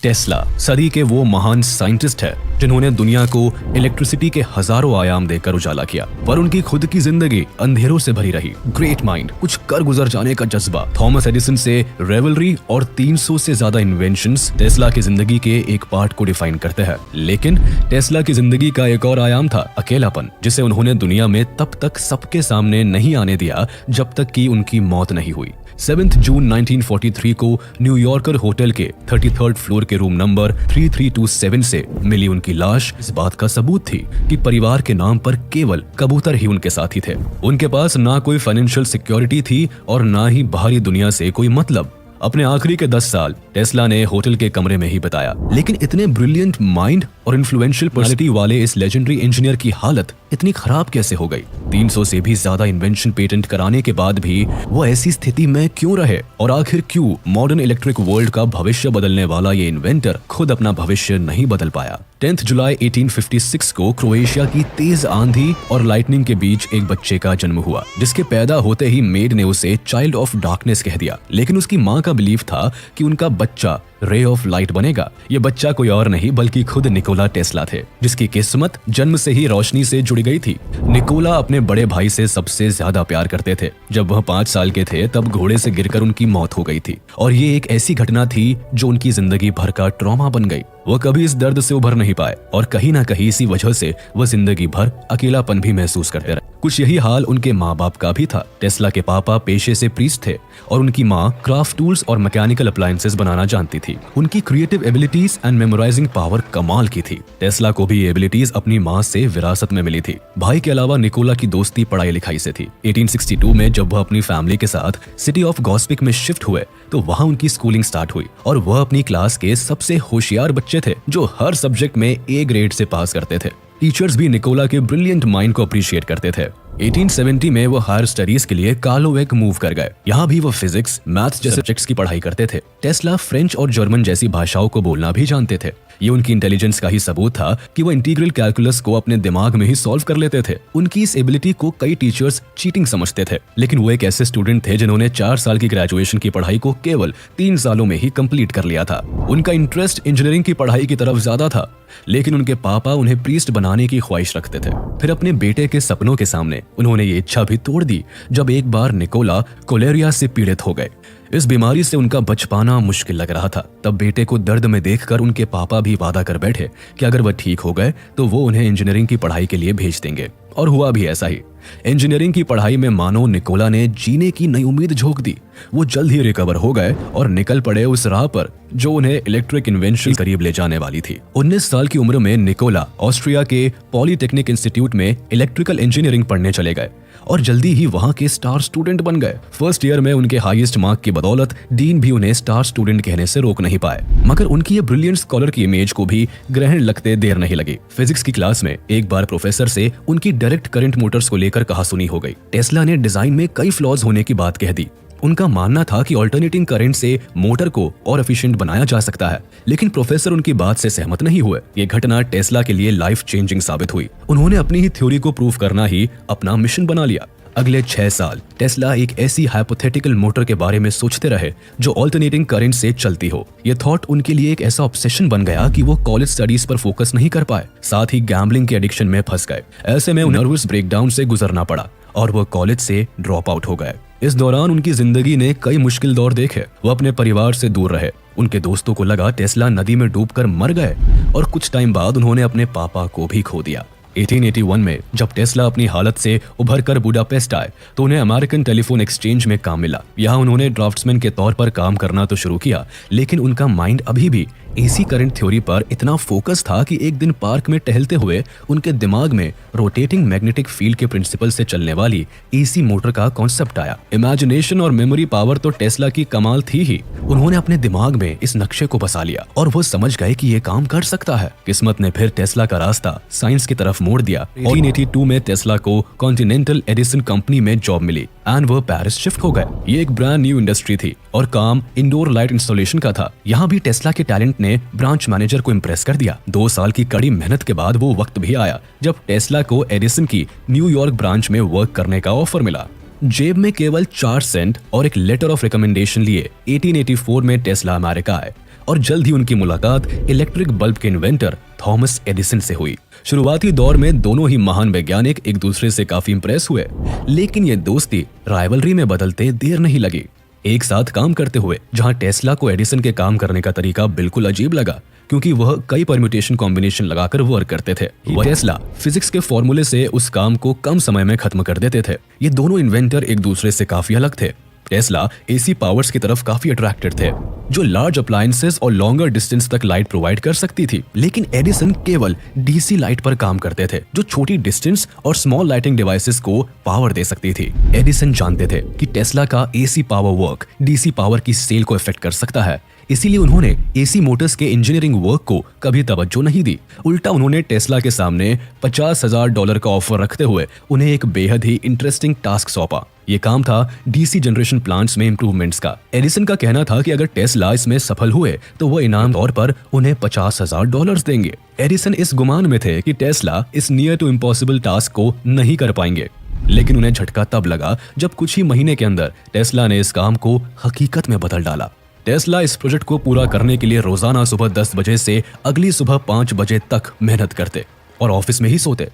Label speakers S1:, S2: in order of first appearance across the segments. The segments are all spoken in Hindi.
S1: टेस्ला सदी के वो महान साइंटिस्ट है जिन्होंने दुनिया को इलेक्ट्रिसिटी के हजारों आयाम देकर उजाला किया, पर उनकी खुद की जिंदगी अंधेरों से भरी रही। ग्रेट माइंड, कुछ कर गुजर जाने का जज्बा, थॉमस एडिसन से रेवलरी और 300 से ज्यादा इन्वेंशंस टेस्ला की जिंदगी के एक पार्ट को डिफाइन करते हैं। लेकिन टेस्ला की जिंदगी का एक और आयाम था अकेलापन, जिसे उन्होंने दुनिया में तब तक सबके सामने नहीं आने दिया जब तक कि उनकी मौत नहीं हुई। 7 जून 1943 को न्यूयॉर्कर होटल के 33rd फ्लोर के रूम नंबर 3327 से मिली उनकी लाश इस बात का सबूत थी कि परिवार के नाम पर केवल कबूतर ही उनके साथी थे। उनके पास ना कोई फाइनेंशियल सिक्योरिटी थी और ना ही बाहरी दुनिया से कोई मतलब। अपने आखिरी के 10 साल टेस्ला ने होटल के कमरे में ही बताया। लेकिन इतने ब्रिलियंट माइंड और इन्फ्लुएंशियल पर्सनालिटी वाले इस लेजेंडरी इंजीनियर की हालत इतनी खराब कैसे हो गई? 300 से भी ज्यादा इन्वेंशन पेटेंट कराने के बाद भी वो ऐसी स्थिति में क्यों रहे? और आखिर क्यों मॉडर्न इलेक्ट्रिक वर्ल्ड का भविष्य बदलने वाला ये इन्वेंटर खुद अपना भविष्य नहीं बदल पाया? 10 जुलाई 1856 को क्रोएशिया की तेज आंधी और लाइटनिंग के बीच एक बच्चे का जन्म हुआ, जिसके पैदा होते ही मेड ने उसे चाइल्ड ऑफ डार्कनेस कह दिया। लेकिन उसकी माँ का बिलीफ था कि उनका बच्चा रे ऑफ लाइट बनेगा। ये बच्चा कोई और नहीं बल्कि खुद निकोला टेस्ला थे, जिसकी किस्मत जन्म से ही रोशनी से जुड़ी गई थी। निकोला अपने बड़े भाई से सबसे ज्यादा प्यार करते थे। जब वह 5 साल के थे तब घोड़े से गिरकर उनकी मौत हो गई थी, और ये एक ऐसी घटना थी जो उनकी जिंदगी भर का ट्रॉमा बन गई। वह कभी इस दर्द से उभर नहीं पाए और कहीं ना कहीं इसी वजह से वह जिंदगी भर अकेलापन भी महसूस करते रहे। कुछ यही हाल उनके माँ बाप का भी था। टेस्ला के पापा पेशे से प्रीस्ट थे और उनकी माँ क्राफ्ट टूल्स और मैकेनिकल अप्लायंसेस बनाना जानती थी। उनकी creative abilities and memorising power कमाल की थी। टेस्ला को भी ये एबिलिटीज अपनी माँ से विरासत में मिली थी। भाई के अलावा निकोला की दोस्ती पढ़ाई लिखाई से थी। 1862 में जब वह अपनी फैमिली के साथ सिटी ऑफ गॉस्पिक में शिफ्ट हुए तो वहाँ उनकी स्कूलिंग स्टार्ट हुई और वह अपनी क्लास के सबसे होशियार बच्चे थे जो हर सब्जेक्ट में A ग्रेड से पास करते थे। टीचर्स भी निकोला के ब्रिलियंट माइंड को अप्रिशिएट करते थे। 1870 में वो हायर स्टडीज के लिए कार्लोवेक मूव कर गए। यहाँ भी वो फिजिक्स, मैथ्स जैसे सब्जेक्ट्स की पढ़ाई करते थे। टेस्ला फ्रेंच और जर्मन जैसी भाषाओं को बोलना भी जानते थे। ये उनकी इंटेलिजेंस का ही सबूत था कि वो इंटीग्रल कैलकुलस को अपने दिमाग में ही सॉल्व कर लेते थे। उनकी इस एबिलिटी को कई टीचर्स चीटिंग समझते थे, लेकिन वो एक ऐसे स्टूडेंट थे जिन्होंने 4 साल की ग्रेजुएशन की पढ़ाई को केवल 3 सालों में ही कंप्लीट कर लिया था। उनका इंटरेस्ट इंजीनियरिंग की पढ़ाई की तरफ ज्यादा था, लेकिन उनके पापा उन्हें प्रीस्ट बनाने की ख्वाहिश रखते थे। फिर अपने बेटे के सपनों के सामने उन्होंने ये इच्छा भी तोड़ दी जब एक बार निकोला कोलेरिया से पीड़ित हो गए। इस बीमारी से उनका बच पाना मुश्किल लग रहा था। तब बेटे को दर्द में देखकर उनके पापा भी वादा कर बैठे कि अगर वह ठीक हो गए तो वो उन्हें इंजीनियरिंग की पढ़ाई के लिए भेज देंगे, और हुआ भी ऐसा ही। इंजीनियरिंग की पढ़ाई में मानो निकोला ने जीने की नई उम्मीद झोंक दी। वो जल्द ही रिकवर हो गए और निकल पड़े उस राह पर जो उन्हें इलेक्ट्रिक इन्वेंशन करीब ले जाने वाली थी। 19 साल की उम्र में निकोला ऑस्ट्रिया के पॉलीटेक्निक इंस्टीट्यूट में इलेक्ट्रिकल इंजीनियरिंग पढ़ने चले गए और जल्दी ही वहां के स्टार स्टूडेंट बन गए। फर्स्ट ईयर में उनके हाईएस्ट मार्क की बदौलत डीन भी उन्हें स्टार स्टूडेंट कहने से रोक नहीं पाए, मगर उनकी ये ब्रिलियंट स्कॉलर की इमेज को भी ग्रहण लगते देर नहीं लगी। फिजिक्स की क्लास में एक बार प्रोफेसर से उनकी डायरेक्ट करंट मोटर्स को लेकर कहासुनी हो गई। टेस्ला ने डिजाइन में कई फ्लॉज होने की बात कह दी। उनका मानना था कि अल्टरनेटिंग करंट से मोटर को और एफिशिएंट बनाया जा सकता है, लेकिन प्रोफेसर उनकी बात से सहमत नहीं हुए। ये घटना टेस्ला के लिए लाइफ चेंजिंग साबित हुई। उन्होंने अपनी ही थ्योरी को प्रूव करना ही अपना मिशन बना लिया। अगले 6 साल टेस्ला एक ऐसी हाइपोथेटिकल मोटर के बारे में सोचते रहे जो अल्टरनेटिंग करंट से चलती हो। ये थॉट उनके लिए एक ऐसा ऑब्सेशन बन गया कि वो कॉलेज स्टडीज पर फोकस नहीं कर पाए, साथ ही गैम्बलिंग के एडिक्शन में फंस गए। ऐसे में उन्हें नर्वस ब्रेकडाउन से गुजरना पड़ा और वो कॉलेज से ड्रॉप आउट हो गए। इस दौरान उनकी जिंदगी ने कई मुश्किल दौर देखे। वो अपने परिवार से दूर रहे। उनके दोस्तों को लगा टेस्ला नदी में डूबकर मर गए, और कुछ टाइम बाद उन्होंने अपने पापा को भी खो दिया। 1881 में जब टेस्ला अपनी हालत से उभरकर बुडापेस्ट आए तो उन्हें अमेरिकन टेलीफोन एक्सचेंज में काम मिला। यहाँ उन्होंने ड्राफ्ट्समैन के तौर पर काम करना तो शुरू किया, लेकिन उनका माइंड अभी भी एसी करंट थ्योरी पर इतना फोकस था कि एक दिन पार्क में टहलते हुए उनके दिमाग में रोटेटिंग मैग्नेटिक फील्ड के प्रिंसिपल से चलने वाली एसी मोटर का कॉन्सेप्ट आया। इमेजिनेशन और मेमोरी पावर तो टेस्ला की कमाल थी ही। उन्होंने अपने दिमाग में इस नक्शे को बसा लिया और वो समझ गए कि ये काम कर सकता है। किस्मत ने फिर टेस्ला का रास्ता साइंस की तरफ मोड़ दिया। 1882 में टेस्ला को कॉन्टिनेंटल एडिसन कंपनी में जॉब मिली एंड वो पेरिस शिफ्ट हो गए। ये एक ब्रांड न्यू इंडस्ट्री थी और काम इंडोर लाइट इंस्टॉलेशन का था। यहाँ भी टेस्ला के टैलेंट ने ब्रांच मैनेजर को इम्प्रेस कर दिया। 2 साल की कड़ी मेहनत के बाद वो वक्त भी आया जब टेस्ला को एडिसन की न्यूयॉर्क ब्रांच में वर्क करने का ऑफर मिला। जेब में केवल 4 सेंट और एक लेटर ऑफ रिकमेंडेशन लिए 1884 में टेस्ला अमेरिका आए। और जल्द ही उनकी मुलाकात इलेक्ट्रिक बल्ब के इन्वेंटर थॉमस एडिसन से हुई। शुरुआती दौर में दोनों ही महान वैज्ञानिक एक दूसरे से काफी इंप्रेस हुए, लेकिन ये दोस्ती राइवलरी में बदलते देर नहीं लगी। एक साथ काम करते हुए जहां टेस्ला को एडिसन के काम करने का तरीका बिल्कुल अजीब लगा, क्योंकि वह कई परम्यूटेशन कॉम्बिनेशन लगाकर वर्क करते थे। टेस्ला फिजिक्स के फॉर्मूले से उस काम को कम समय में खत्म कर देते थे। ये दोनों इन्वेंटर एक दूसरे से काफी अलग थे। टेस्ला एसी पावर्स की तरफ काफी अट्रैक्टेड थे, जो लार्ज अप्लायंसेस और लॉन्गर डिस्टेंस तक लाइट प्रोवाइड कर सकती थी, लेकिन एडिसन केवल डीसी लाइट पर काम करते थे, जो छोटी डिस्टेंस और स्मॉल लाइटिंग डिवाइसेस को पावर दे सकती थी। एडिसन जानते थे कि टेस्ला का AC power work DC power की सेल को इफेक्ट कर सकता है, इसीलिए उन्होंने एसी मोटर्स के इंजीनियरिंग वर्क को कभी तवज्जो नहीं दी। उल्टा उन्होंने टेस्ला के सामने $50,000 का ऑफर रखते हुए उन्हें एक बेहद ही इंटरेस्टिंग टास्क सौंपा। ये काम था डीसी जनरेशन प्लांट्स में इंप्रूवमेंट्स का। एडिसन का कहना था कि अगर टेस्ला इसमें सफल हुए तो वो इनाम तौर पर उन्हें $50,000 देंगे। एडिसन इस गुमान में थे कि टेस्ला इस नियर टू इम्पॉसिबल टास्क को नहीं कर पाएंगे, लेकिन उन्हें झटका तब लगा जब कुछ ही महीने के अंदर टेस्ला ने इस काम को हकीकत में बदल डाला। टेस्ला इस प्रोजेक्ट को पूरा करने के लिए रोजाना सुबह 10 बजे से अगली सुबह 5 बजे तक मेहनत करते और ऑफिस में ही सोते।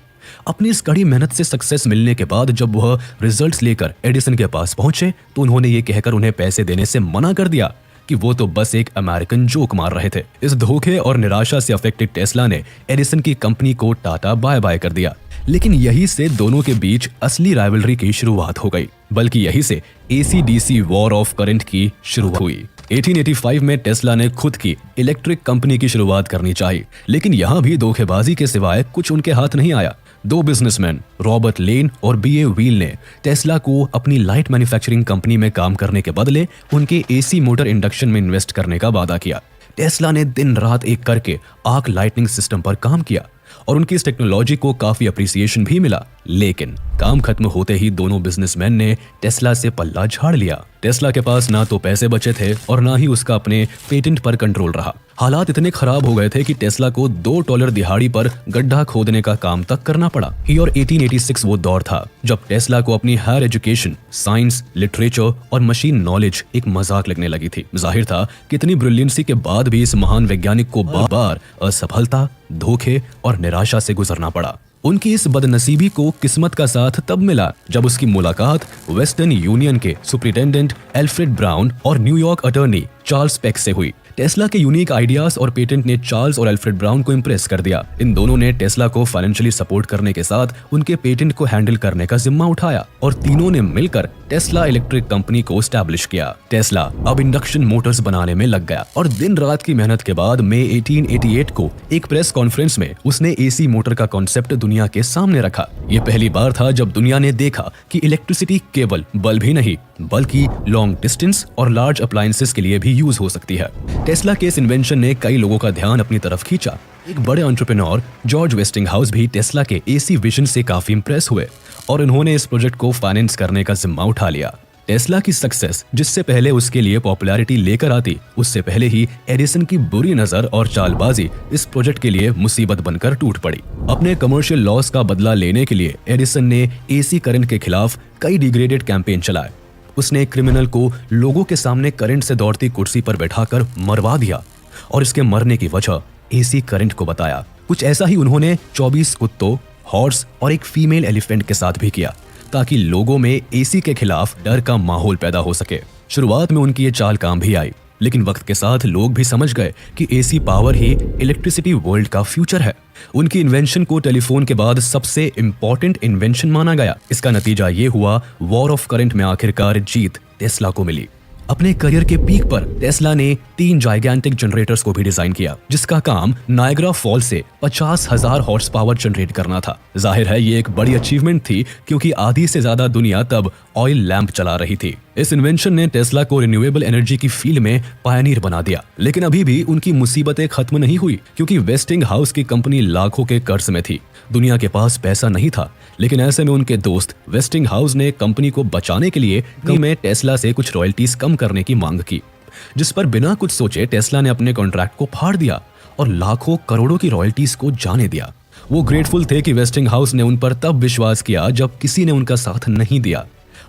S1: अपनी इस कड़ी मेहनत से सक्सेस मिलने के बाद जब वह रिजल्ट्स लेकर एडिसन के पास पहुंचे तो उन्होंने ये कहकर उन्हें पैसे देने से मना कर दिया कि वो तो बस एक अमेरिकन जोक मार रहे थे। इस धोखे और निराशा से अफेक्टेड टेस्ला ने एडिसन की कंपनी को टाटा बाय बाय कर दिया। लेकिन यही से दोनों के बीच असली राइवलरी की शुरुआत हो गई, बल्कि यही से AC DC war of current की शुरुआत हुई। 1885 में टेस्ला ने खुद की इलेक्ट्रिक कंपनी की शुरुआत करनी चाहिए, लेकिन यहाँ भी धोखेबाजी के सिवाय कुछ उनके हाथ नहीं आया। दो बिजनेसमैन रॉबर्ट लेन और बीए व्हील ने टेस्ला को अपनी लाइट मैन्युफैक्चरिंग कंपनी में काम करने के बदले उनके एसी मोटर इंडक्शन में इन्वेस्ट करने का वादा किया। टेस्ला ने दिन रात एक करके आर्क लाइटनिंग सिस्टम पर काम किया और उनकी इस टेक्नोलॉजी को काफी अप्रिसिएशन भी मिला, लेकिन काम खत्म होते ही दोनों बिजनेसमैन ने टेस्ला से पल्ला झाड़ लिया। टेस्ला के पास ना तो पैसे बचे थे और ना ही उसका अपने पेटेंट पर कंट्रोल रहा। हालात इतने खराब हो गए थे कि टेस्ला को $2 दिहाड़ी पर गड्ढा खोदने का काम तक करना पड़ा। और 1886 वो दौर था जब टेस्ला को अपनी हायर एजुकेशन, साइंस, लिटरेचर और मशीन नॉलेज एक मजाक लगने लगी थी। जाहिर था कि इतनी ब्रिलियंसी के बाद भी इस महान वैज्ञानिक को बार बार असफलता, धोखे और निराशा से गुजरना पड़ा। उनकी इस बदनसीबी को किस्मत का साथ तब मिला जब उसकी मुलाकात वेस्टर्न यूनियन के सुपरिटेंडेंट एल्फ्रेड ब्राउन और न्यूयॉर्क अटॉर्नी चार्ल्स पेक से हुई। टेस्ला के यूनिक आइडियाज और पेटेंट ने चार्ल्स और एल्फ्रेड ब्राउन को इम्प्रेस कर दिया। इन दोनों ने टेस्ला को फाइनेंशियली सपोर्ट करने के साथ उनके पेटेंट को हैंडल करने का जिम्मा उठाया और तीनों ने मिलकर टेस्ला इलेक्ट्रिक कंपनी को एस्टैब्लिश किया। टेस्ला अब इंडक्शन मोटर्स बनाने में लग गया और दिन रात की मेहनत के बाद मई 1888 को एक प्रेस कॉन्फ्रेंस में उसने एसी मोटर का कॉन्सेप्ट दुनिया के सामने रखा। ये पहली बार था जब दुनिया ने देखा कि इलेक्ट्रिसिटी केवल बल्ब ही नहीं बल्कि लॉन्ग डिस्टेंस और लार्ज अप्लायंसेस के लिए भी यूज हो सकती है। टेस्ला के इस इन्वेंशन ने कई लोगों का ध्यान अपनी तरफ खींचा। एक बड़े एंटरप्रेन्योर जॉर्ज वेस्टिंगहाउस भी टेस्ला के एसी विजन से काफी इंप्रेस हुए और उन्होंने इस प्रोजेक्ट को फाइनेंस करने का जिम्मा उठा लिया। टेस्ला की सक्सेस जिससे पहले उसके लिए पॉपुलैरिटी लेकर आती, उससे पहले ही एडिसन की बुरी नजर और चालबाजी इस प्रोजेक्ट के लिए मुसीबत बनकर टूट पड़ी। अपने कमर्शियल लॉस का बदला लेने के लिए एडिसन ने एसी करंट के खिलाफ कई डिग्रेडेड कैंपेन चलाए। उसने क्रिमिनल को लोगों के सामने करंट से दौड़ती कुर्सी पर बैठाकर मरवा दिया और इसके मरने की वजह एसी करंट को बताया। कुछ ऐसा ही उन्होंने 24 कुत्तों, हॉर्स और एक फीमेल एलिफेंट के साथ भी किया ताकि लोगों में एसी के खिलाफ डर का माहौल पैदा हो सके। शुरुआत में उनकी ये चाल काम भी आई, लेकिन वक्त के साथ लोग भी समझ गए कि एसी पावर ही इलेक्ट्रिसिटी वर्ल्ड का फ्यूचर है। उनकी इन्वेंशन को टेलीफोन के बाद सबसे इंपॉर्टेंट इन्वेंशन माना गया। इसका नतीजा ये हुआ वॉर ऑफ करंट में आखिरकार जीत टेस्ला को मिली। अपने करियर के पीक पर टेस्ला ने 3 जाइगैंटिक जनरेटर्स को भी डिजाइन किया, जिसका काम नायग्रा फॉल से 50,000 हॉर्स पावर जनरेट करना था। जाहिर है ये एक बड़ी अचीवमेंट थी क्योंकि आधी से ज्यादा दुनिया तब ऑयल लैंप चला रही थी। इस इन्वेंशन ने टेस्ला को रिन्यूएबल एनर्जी की फील्ड में पायनियर बना दिया। लेकिन अभी भी उनकी मुसीबतें खत्म नहीं हुई क्योंकि वेस्टिंगहाउस की कंपनी लाखों के कर्ज में थी। दुनिया के पास पैसा नहीं था, लेकिन ऐसे में उनके दोस्त वेस्टिंगहाउस ने कंपनी को बचाने के लिए में टेस्ला से कुछ रॉयल्टीज कम करने की मांग की, जिस पर बिना कुछ सोचे टेस्ला ने अपने कॉन्ट्रैक्ट को फाड़ दिया और लाखों करोड़ों की रॉयल्टीज को जाने दिया। वो ग्रेटफुल थे कि वेस्टिंगहाउस ने उन पर तब विश्वास किया जब किसी ने उनका साथ नहीं दिया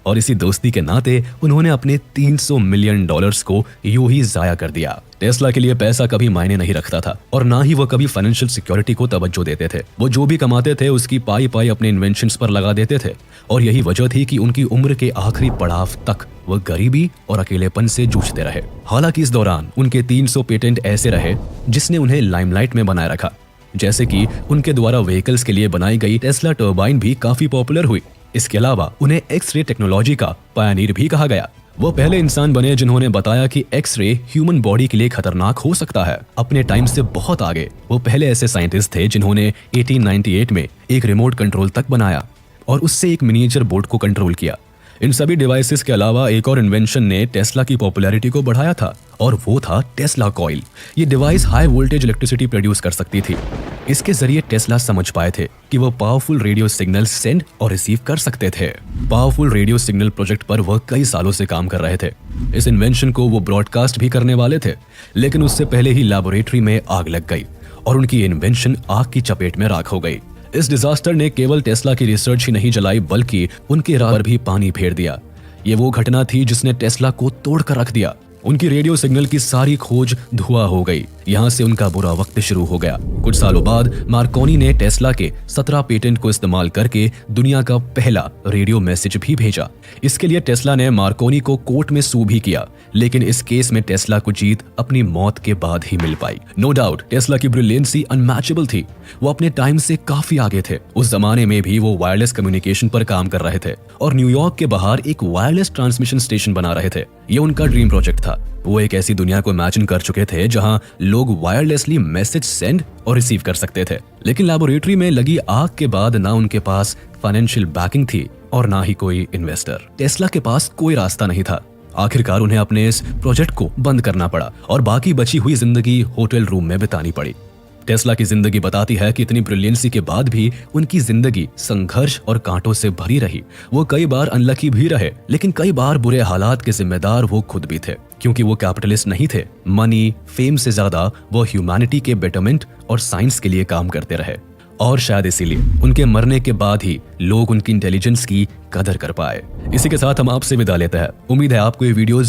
S1: और इसी दोस्ती के नाते उन्होंने अपने $300 मिलियन को यूं ही जाया कर दिया। टेस्ला के लिए पैसा कभी मायने नहीं रखता था और ना ही वो कभी फाइनेंशियल सिक्योरिटी को तवज्जो देते थे। वो जो भी कमाते थे उसकी पाई पाई अपने इन्वेंशंस पर लगा देते थे और यही वजह थी कि उनकी उम्र के आखिरी पड़ाव तक वो गरीबी और अकेलेपन से जूझते रहे। हालांकि इस दौरान उनके 300 पेटेंट ऐसे रहे जिसने उन्हें लाइमलाइट में बनाए रखा, जैसे कि उनके द्वारा व्हीकल्स के लिए बनाई गई टेस्ला टर्बाइन भी काफी पॉपुलर हुई। इसके अलावा उन्हें एक्स-रे टेक्नोलॉजी का पायनियर भी कहा गया। वो पहले इंसान बने जिन्होंने बताया कि एक्स-रे ह्यूमन बॉडी के लिए खतरनाक हो सकता है। अपने टाइम से बहुत आगे वो पहले ऐसे साइंटिस्ट थे जिन्होंने 1898 में एक रिमोट कंट्रोल तक बनाया और उससे एक मिनिएचर बोट को कंट्रोल किया। इन सभी डिवाइसेस के अलावा एक और इन्वेंशन ने टेस्ला की पॉपुलैरिटी को बढ़ाया था और वो था टेस्ला कॉइल। ये device high voltage electricity produce कर सकती थी। इसके जरिए टेस्ला समझ पाए थे कि वो पावरफुल रेडियो सिग्नल सेंड और रिसीव कर सकते थे। पावरफुल रेडियो सिग्नल प्रोजेक्ट पर वह कई सालों से काम कर रहे थे। इस इन्वेंशन को वो ब्रॉडकास्ट भी करने वाले थे, लेकिन उससे पहले ही लैबोरेटरी में आग लग गई और उनकी इन्वेंशन आग की चपेट में राख हो गई। इस डिजास्टर ने केवल टेस्ला की रिसर्च ही नहीं जलाई बल्कि उनके राह पर भी पानी फेर दिया। ये वो घटना थी जिसने टेस्ला को तोड़कर रख दिया। उनकी रेडियो सिग्नल की सारी खोज धुआं हो गई। यहाँ से उनका बुरा वक्त शुरू हो गया। कुछ सालों बाद मार्कोनी ने टेस्ला के 17 पेटेंट को इस्तेमाल करके दुनिया का पहला रेडियो मैसेज भी भेजा। इसके लिए टेस्ला ने मार्कोनी को कोर्ट में सू भी किया, लेकिन इस केस में टेस्ला को जीत अपनी मौत के बाद ही मिल पाई। नो डाउट टेस्ला की ब्रिलियंसी अनमैचेबल थी। वो अपने टाइम से काफी आगे थे। उस जमाने में भी वो वायरलेस कम्युनिकेशन पर काम कर रहे थे और न्यूयॉर्क के बाहर एक वायरलेस ट्रांसमिशन स्टेशन बना रहे थे। ये उनका ड्रीम प्रोजेक्ट था। वो एक ऐसी दुनिया को इमेजिन कर चुके थे जहां लोग वायरलेसली मैसेज सेंड और रिसीव कर सकते थे। लेकिन लैबोरेटरी में लगी आग के बाद ना उनके पास फाइनेंशियल बैकिंग थी और ना ही कोई इन्वेस्टर। टेस्ला के पास कोई रास्ता नहीं था। आखिरकार उन्हें अपने इस प्रोजेक्ट को बंद करना पड़ा और बाकी बची हुई जिंदगी होटल रूम में बितानी पड़ी। टेस्ला की जिंदगी बताती है कि इतनी ब्रिलियंसी के बाद भी उनकी जिंदगी संघर्ष और कांटों से भरी रही। वो कई बार अनलकी भी रहे, लेकिन कई बार बुरे हालात के जिम्मेदार वो खुद भी थे, क्योंकि वो कैपिटलिस्ट नहीं थे। मनी, फेम से ज्यादा वो ह्यूमैनिटी के बेटरमेंट और साइंस के लिए काम करते रहे और शायद इसीलिए उनके मरने के बाद ही लोग उनकी इंटेलिजेंस की कदर कर पाए। इसी के साथ हम आपसे विदा लेते हैं। उम्मीद है आपको ये वीडियो